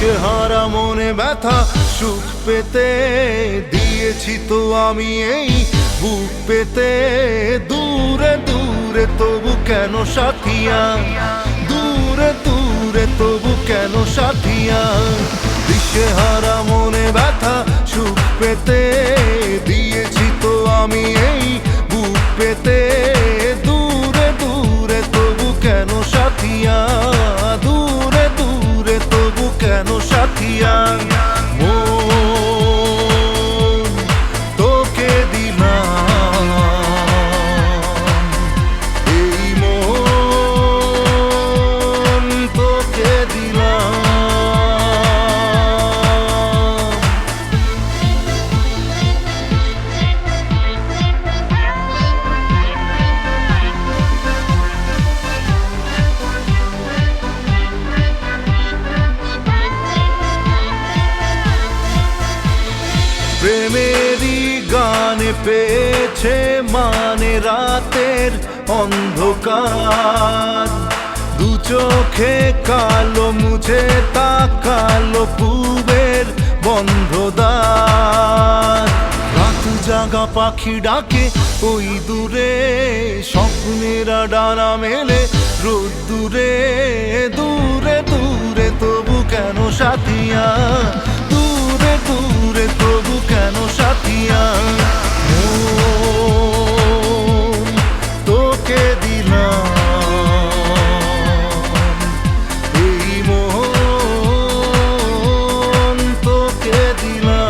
দিশেহারা মনে ব্যথা সুখ পেতে দিয়েছি তো আমি এই বুক পেতে। দূরে দূরে তবু কেন সাথিয়া, দূরে দূরে তবু কেন সাথিয়া। দিশেহারা মনে ব্যথা সুখ পেতে দিয়েছি তো আমি এই বুক পেতে। দূরে দূরে তবু কেন সাথিয়া, দূরে দূরে তবু কেন সাথিয়া। মন তোকে দিলাম, এই মন তোকে দিলাম। প্রেমেরই গানে পেয়েছে মানে রাতের অন্ধকার। দু চোখে কালো মুছে তাকালো পূবের বন্ধ দ্বার। রাত জাগা পাখি ডাকে ওই দূরে, স্বপ্নেরা ডানা মেলে রোদ দূরে। দূরে দূরে তবু কেন সাথিয়া, দূরে দূরে তবু কেন সাথিয়া। মন তোকে দিলাম, এই মন তোকে দিলাম।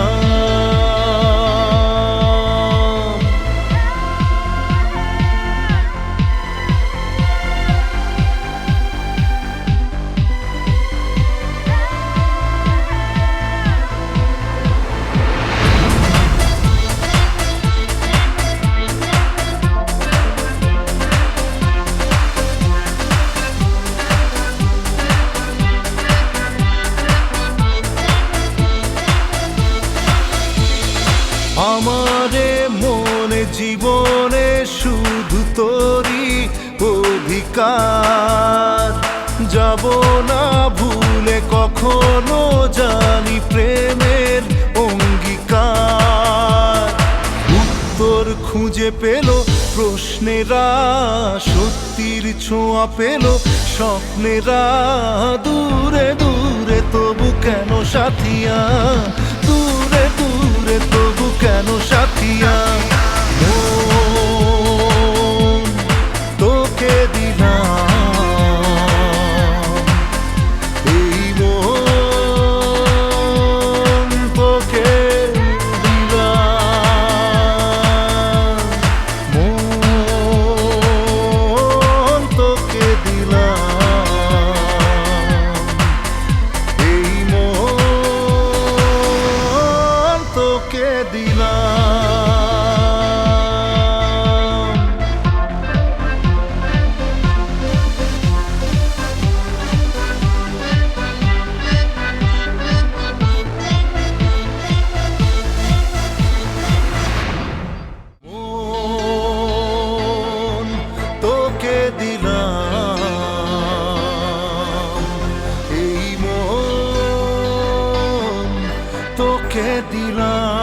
আমারে মনে জীবনে শুধু তোরই অধিকার। যাব না ভুলে কখনো জানি প্রেমের অঙ্গীকার। উত্তর খুঁজে পেল প্রশ্নেরা, সত্যির ছোঁয়া পেল স্বপ্নেরা। দূরে দূরে তবু কেন সাথিয়া, দূরে দূরে তবু কেন সাথিয়া। মন তোকে দিলাম, এই মন তোকে দিলাম। মন তোকে দিলাম, এই মন তোকে দিলাম। মন তোকে দিলাম, এই মন তোকে দিলাম।